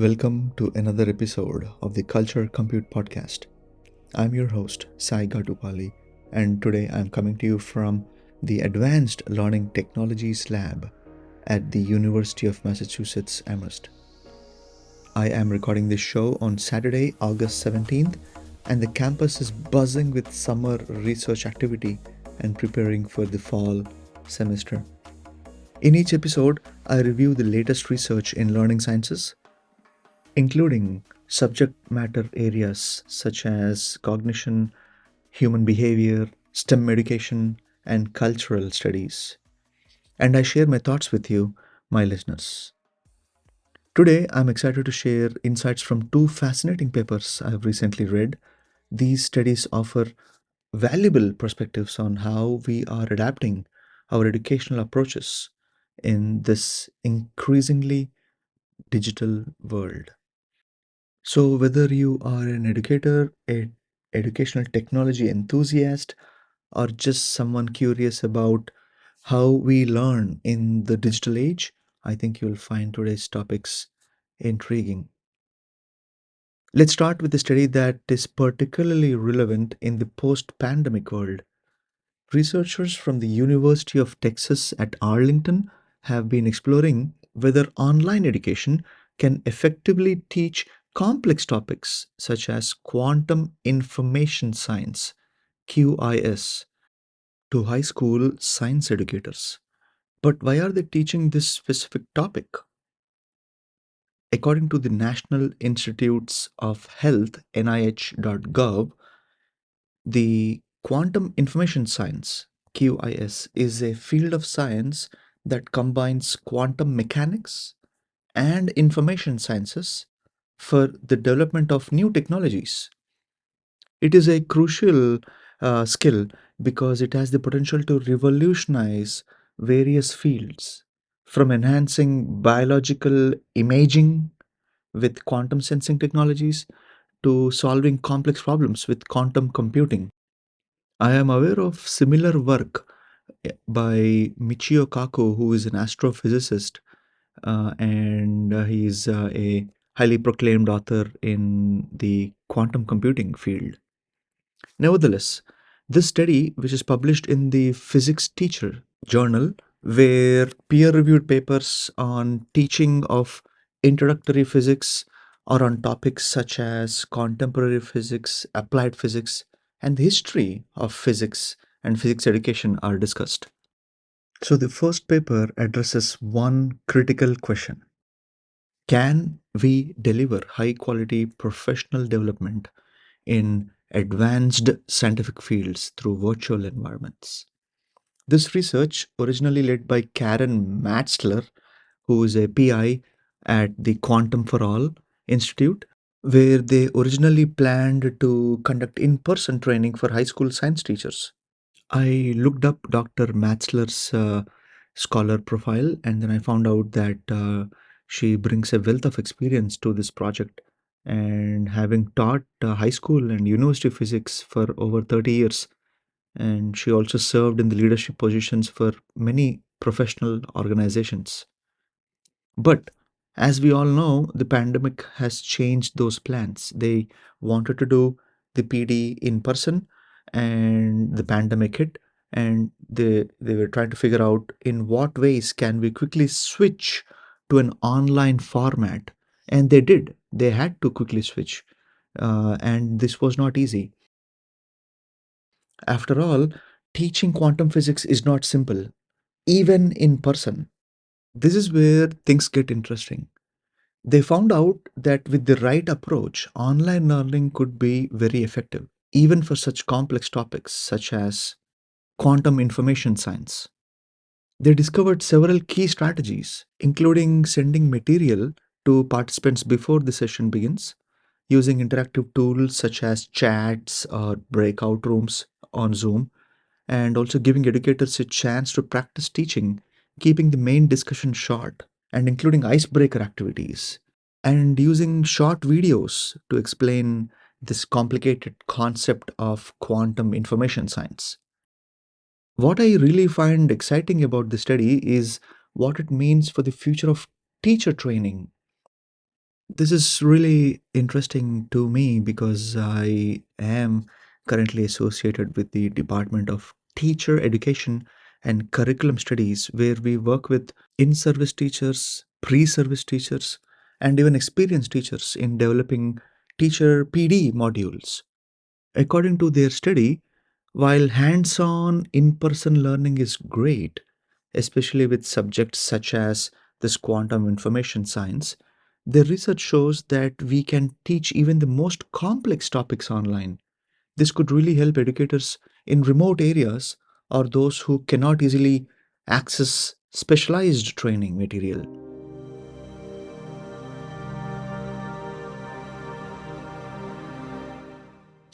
Welcome to another episode of the Culture Compute Podcast. I'm your host, Sai Gatupali, and today I'm coming to you from the Advanced Learning Technologies Lab at the University of Massachusetts Amherst. I am recording this show on Saturday, August 17th, and the campus is buzzing with summer research activity and preparing for the fall semester. In each episode, I review the latest research in learning sciences, including subject matter areas such as cognition, human behavior, STEM education, and cultural studies. And I share my thoughts with you, my listeners. Today, I'm excited to share insights from two fascinating papers I've recently read. These studies offer valuable perspectives on how we are adapting our educational approaches in this increasingly digital world. So, whether you are an educator, an educational technology enthusiast, or just someone curious about how we learn in the digital age, I think you'll find today's topics intriguing. Let's start with a study that is particularly relevant in the post pandemic world. Researchers from the University of Texas at Arlington have been exploring whether online education can effectively teach complex topics such as quantum information science (QIS) to high school science educators. But why are they teaching this specific topic? According to the National Institutes of Health (nih.gov), the quantum information science (QIS) is a field of science that combines quantum mechanics and information sciences for the development of new technologies. It is a crucial skill because it has the potential to revolutionize various fields, from enhancing biological imaging with quantum sensing technologies to solving complex problems with quantum computing. I am aware of similar work by Michio Kaku, who is an astrophysicist, and he is a highly proclaimed author in the quantum computing field. Nevertheless, this study, which is published in the Physics Teacher journal, where peer reviewed papers on teaching of introductory physics or on topics such as contemporary physics, applied physics, and the history of physics and physics education are discussed. So, the first paper addresses one critical question: can we deliver high quality professional development in advanced scientific fields through virtual environments? This research, originally led by Karen Matzler, who is a PI at the Quantum for All Institute, where they originally planned to conduct in person training for high school science teachers. I looked up Dr. Matzler's scholar profile, and then I found out that she brings a wealth of experience to this project. And having taught high school and university physics for over 30 years, and she also served in the leadership positions for many professional organizations. But as we all know, the pandemic has changed those plans. They wanted to do the PD in person, and the pandemic hit, and they were trying to figure out in what ways can we quickly switch to an online format. And they did. They had to quickly switch. And this was not easy. After all, teaching quantum physics is not simple, even in person. This is where things get interesting. They found out that with the right approach, online learning could be very effective, even for such complex topics such as quantum information science. They discovered several key strategies, including sending material to participants before the session begins, using interactive tools such as chats or breakout rooms on Zoom, and also giving educators a chance to practice teaching, keeping the main discussion short, and including icebreaker activities, and using short videos to explain this complicated concept of quantum information science. What I really find exciting about the study is what it means for the future of teacher training. This is really interesting to me because I am currently associated with the Department of Teacher Education and Curriculum Studies, where we work with in service teachers, pre service teachers, and even experienced teachers in developing teacher PD modules. According to their study, while hands on in person learning is great, especially with subjects such as this quantum information science, their research shows that we can teach even the most complex topics online. This could really help educators in remote areas or those who cannot easily access specialized training material.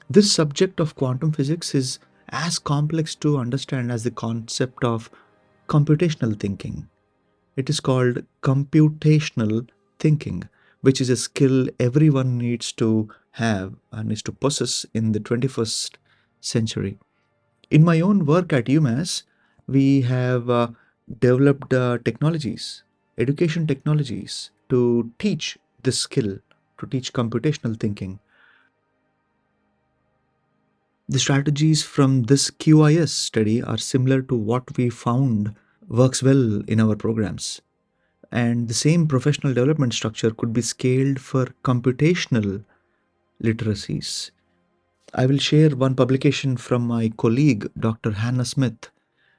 This subject of quantum physics is as complex to understand as the concept of computational thinking. It is called computational thinking, which is a skill everyone needs to have and needs to possess in the 21st century. In my own work at UMass, we have developed technologies, education technologies to teach this skill, to teach computational thinking. The strategies from this QIS study are similar to what we found works well in our programs. And the same professional development structure could be scaled for computational literacies. I will share one publication from my colleague, Dr. Hannah Smith,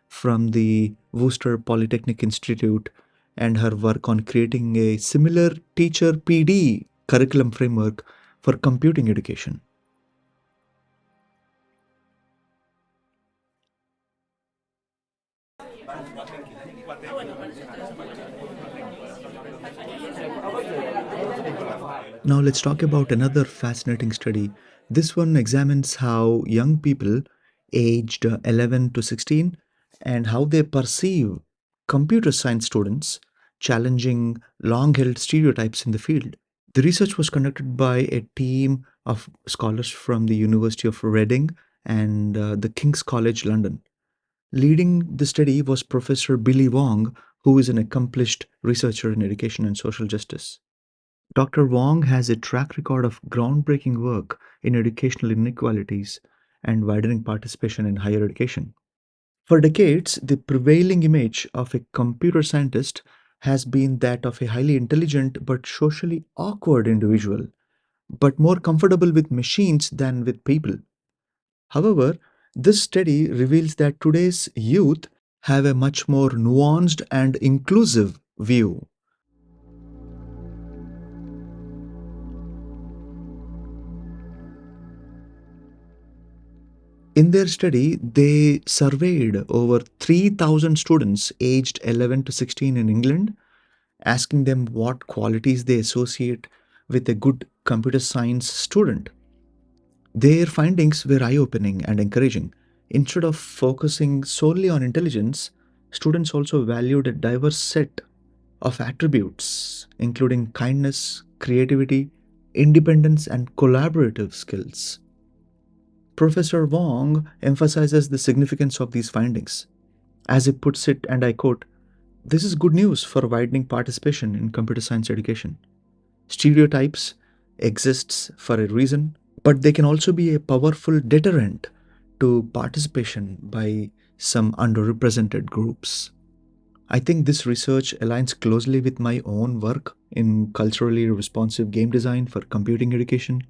from the Worcester Polytechnic Institute, and her work on creating a similar teacher PD curriculum framework for computing education. Now, let's talk about another fascinating study. This one examines how young people aged 11 to 16 and how they perceive computer science students, challenging long held stereotypes in the field. The research was conducted by a team of scholars from the University of Reading and the King's College London. Leading the study was Professor Billy Wong, who is an accomplished researcher in education and social justice. Dr. Wong has a track record of groundbreaking work in educational inequalities and widening participation in higher education. For decades, the prevailing image of a computer scientist has been that of a highly intelligent but socially awkward individual, but more comfortable with machines than with people. However, this study reveals that today's youth have a much more nuanced and inclusive view. In their study, they surveyed over 3,000 students aged 11 to 16 in England, asking them what qualities they associate with a good computer science student. Their findings were eye opening and encouraging. Instead of focusing solely on intelligence, students also valued a diverse set of attributes, including kindness, creativity, independence, and collaborative skills. Professor Wong emphasizes the significance of these findings. As he puts it, and I quote, "This is good news for widening participation in computer science education. Stereotypes exists for a reason, but they can also be a powerful deterrent to participation by some underrepresented groups." I think this research aligns closely with my own work in culturally responsive game design for computing education.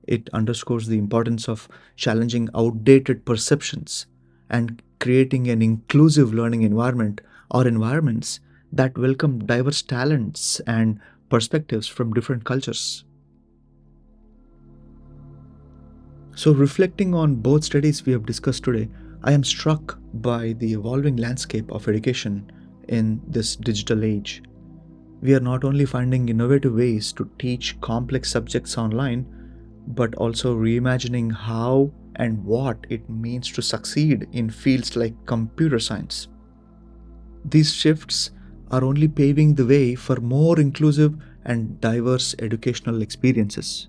It underscores the importance of challenging outdated perceptions and creating an inclusive learning environment or environments that welcome diverse talents and perspectives from different cultures. So, reflecting on both studies we have discussed today, I am struck by the evolving landscape of education in this digital age. We are not only finding innovative ways to teach complex subjects online, but also reimagining how and what it means to succeed in fields like computer science. These shifts are only paving the way for more inclusive and diverse educational experiences.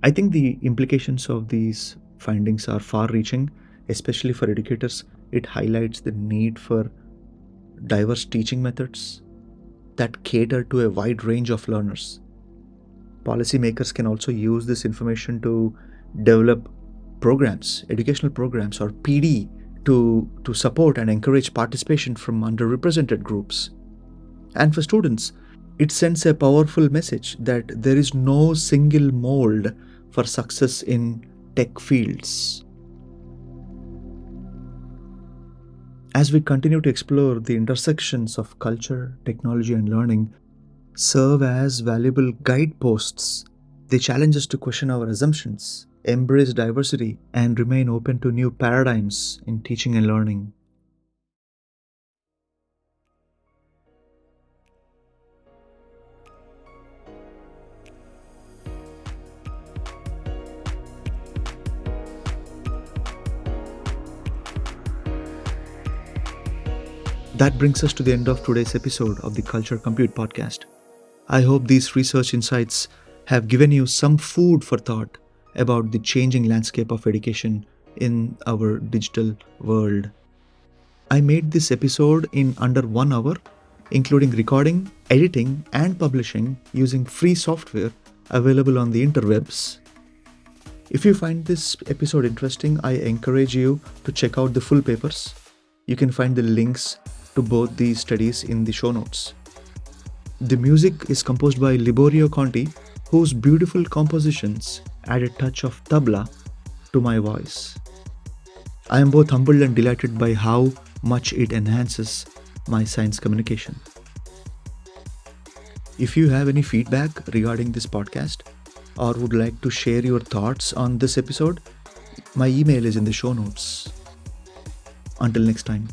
I think the implications of these findings are far reaching, especially for educators. It highlights the need for diverse teaching methods that cater to a wide range of learners. Policymakers can also use this information to develop programs, educational programs or PD, to support and encourage participation from underrepresented groups. And for students, it sends a powerful message that there is no single mold for success in tech fields. As we continue to explore, the intersections of culture, technology, and learning serve as valuable guideposts. They challenge us to question our assumptions, embrace diversity, and remain open to new paradigms in teaching and learning. That brings us to the end of today's episode of the Culture Compute podcast. I hope these research insights have given you some food for thought about the changing landscape of education in our digital world. I made this episode in under 1 hour, including recording, editing, and publishing using free software available on the interwebs. If you find this episode interesting, I encourage you to check out the full papers. You can find the links to both these studies in the show notes. The music is composed by Liborio Conti, whose beautiful compositions add a touch of tabla to my voice. I am both humbled and delighted by how much it enhances my science communication. If you have any feedback regarding this podcast or would like to share your thoughts on this episode, my email is in the show notes. Until next time.